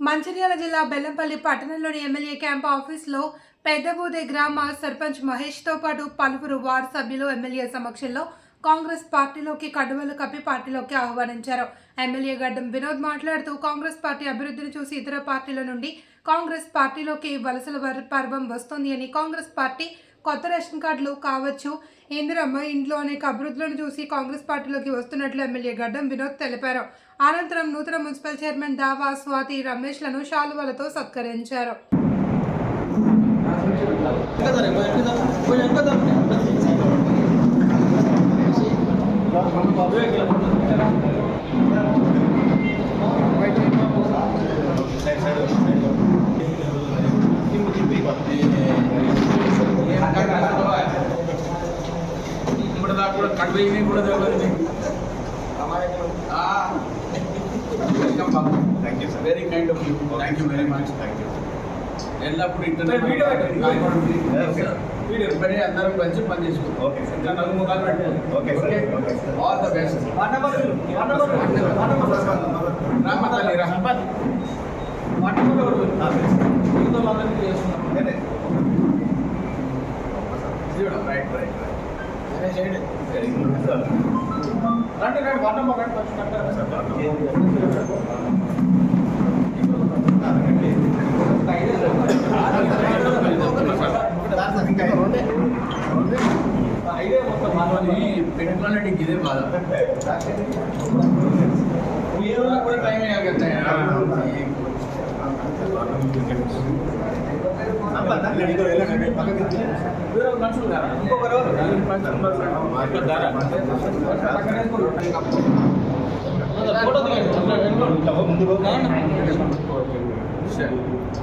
మంచిర్యాల జిల్లా బెల్లంపల్లి పట్టణంలోని MLA camp ఆఫీసులో పెద్దబూదే గ్రామ సర్పంచ్ మహేష్తో పాటు పలువురు వార్డు సభ్యులు ఎమ్మెల్యే సమక్షంలో కాంగ్రెస్ పార్టీలోకి కడువలు కప్పి పార్టీలోకి ఆహ్వానించారు. ఎమ్మెల్యే గడ్డం వినోద్ మాట్లాడుతూ కాంగ్రెస్ పార్టీ అభివృద్ధిని చూసి ఇతర పార్టీల నుండి కాంగ్రెస్ పార్టీలోకి వలసల పర్వం వస్తోంది అని, కాంగ్రెస్ పార్టీ కొత్త రేషన్ కార్డులు కావచ్చు, ఇందిరమ్మ ఇంట్లో అనేక అభివృద్ధులను చూసి కాంగ్రెస్ పార్టీలోకి వస్తున్నట్లు ఎమ్మెల్యే గడ్డం వినోద్ తెలిపారు. అనంతరం నూతన మున్సిపల్ చైర్మన్ దావా స్వాతి రమేష్లను శాలువాలతో సత్కరించారు. Thank you, sir. Very kind of you. Thank you very much. Thank you. ఎల్లప్పుడు ఇంటర్నెట్ బడి అందరం కలిసి పని చేసుకోండి. Okay sir. ఇంకా నలుగు ముఖాలు పెట్టండి. Okay sir. All the best. రామతల్లి Rahmat right right very good sir. రండి రండి వర్ణమ్మ రండి ఫస్ట్ కట్టారు సార్. పెట్టుకోవాలంటే ఇదే బాధ కూడా time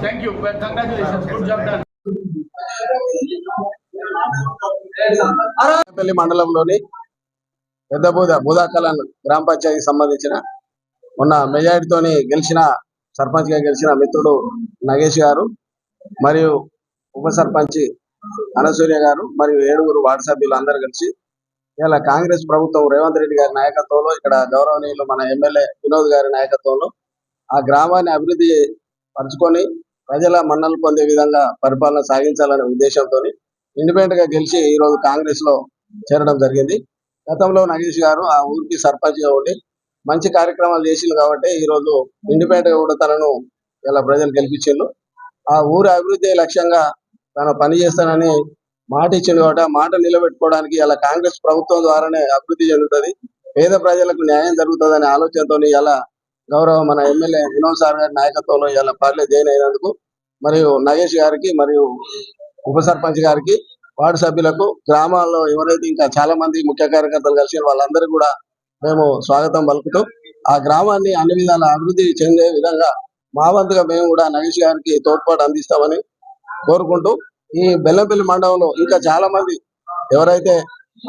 thank you, congratulations, good job done. Bellampalli మండలంలోని పెద్దబూద బూదాకలాన్ గ్రామ పంచాయతీకి సంబంధించిన మొన్న మెజారిటీతోని గెలిచిన సర్పంచ్ గా గెలిచిన మిత్రుడు నగేష్ గారు మరియు ఉప సర్పంచ్ అనసూర్య గారు మరియు 7 వార్డు సభ్యులు అందరూ కలిసి ఇలా కాంగ్రెస్ ప్రభుత్వం రేవంత్ రెడ్డి గారి నాయకత్వంలో, ఇక్కడ గౌరవనీయులు మన ఎమ్మెల్యే వినోద్ గారి నాయకత్వంలో ఆ గ్రామాన్ని అభివృద్ధి పరుచుకొని ప్రజల మన్నలు పొందే విధంగా పరిపాలన సాగించాలనే ఉద్దేశంతో ఇండిపెండెంట్ గా గెలిచి ఈ రోజు కాంగ్రెస్ లో చేరడం జరిగింది. గతంలో నగేష్ గారు ఆ ఊరికి సర్పంచ్ గా ఉండి మంచి కార్యక్రమాలు చేసిండు కాబట్టి ఈ రోజు ఇండిపెండెంట్ గా కూడా తనను ఇలా ప్రజలు గెలిపించిండు. ఆ ఊరి అభివృద్ధి లక్ష్యంగా తను పని చేస్తానని మాట ఇచ్చిండు కాబట్టి ఆ మాట నిలబెట్టుకోవడానికి ఇలా కాంగ్రెస్ ప్రభుత్వం ద్వారానే అభివృద్ధి చెందుతుంది, పేద ప్రజలకు న్యాయం జరుగుతుందనే ఆలోచనతో ఇలా గౌరవ మన ఎమ్మెల్యే వినోద్ సార్ గారి నాయకత్వంలో ఇలా పార్టీలో జాయిన్ అయినందుకు మరియు నగేష్ గారికి మరియు ఉప సర్పంచ్ గారికి వార్డు సభ్యులకు గ్రామాల్లో ఎవరైతే ఇంకా చాలా మంది ముఖ్య కార్యకర్తలు కలిసి వాళ్ళందరికీ కూడా మేము స్వాగతం పలుకుతూ ఆ గ్రామాన్ని అన్ని విధాల అభివృద్ధి చెందే విధంగా మా వంతుగా మేము కూడా నగేష్ గారికి తోడ్పాటు అందిస్తామని కోరుకుంటూ ఈ బెల్లంపల్లి మండలంలో ఇంకా చాలా మంది ఎవరైతే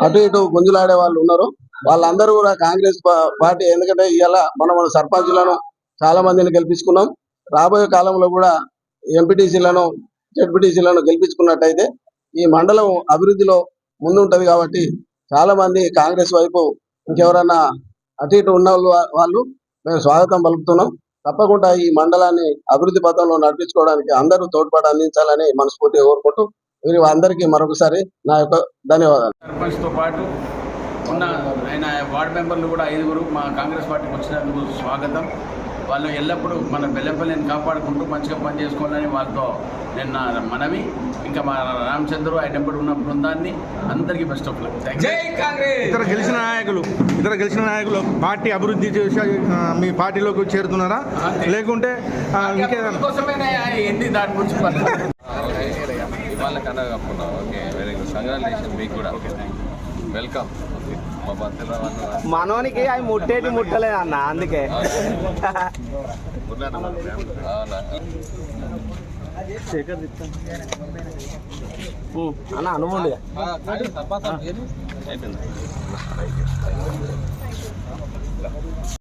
అటు ఇటు గుంజులాడే వాళ్ళు ఉన్నారో వాళ్ళందరూ కూడా కాంగ్రెస్ పార్టీ, ఎందుకంటే ఇలా మన సర్పంచులను చాలా మందిని గెలిపించుకున్నాం, రాబోయే కాలంలో కూడా ఎంపీటీసీలను జెడ్పీటీసీలను గెలిపించుకున్నట్టయితే ఈ మండలం అభివృద్ధిలో ముందుంటది కాబట్టి చాలా మంది కాంగ్రెస్ వైపు ఇంకెవరన్నా అటు ఇటు ఉన్న వాళ్ళు మేము స్వాగతం పలుకుతున్నాం. తప్పకుండా ఈ మండలాన్ని అభివృద్ధి పథంలో నడిపించుకోవడానికి అందరూ తోడ్పాటు అందించాలని మనస్ఫూర్తిగా కోరుకుంటూ వీరి అందరికీ మరొకసారి నా యొక్క ధన్యవాదాలు. సర్పంచ్తో పాటు ఉన్న ఆయన వార్డు మెంబర్లు కూడా 5 మా కాంగ్రెస్ పార్టీకి వచ్చినందుకు స్వాగతం. వాళ్ళు ఎల్లప్పుడూ మన బెల్లంపల్లిని కాపాడుకుంటూ మంచిగా పని చేసుకోవాలని వాళ్ళతో నిన్న మనవి. ఇంకా మా రామచంద్రు ఆయన ఉన్న బృందాన్ని అందరికీ బెస్ట్ ఆఫ్ లక్. జై కాంగ్రెస్. ఇతర గెలిచిన నాయకులు పార్టీ అభివృద్ధి చేసి మీ పార్టీలోకి చేరుతున్నారా లేకుంటే కోసమేనా ఎన్ని దాని గురించి ఇవాళ కన్నా కప్పుకున్నాం. ఓకే, వెరీ గుడ్, కంగ్రాచులేషన్ మీకు కూడా. Okay, welcome. మనోనికి అవి ముట్టేటి ముట్టలేదు అన్న, అందుకే అన్న అనుకోండి.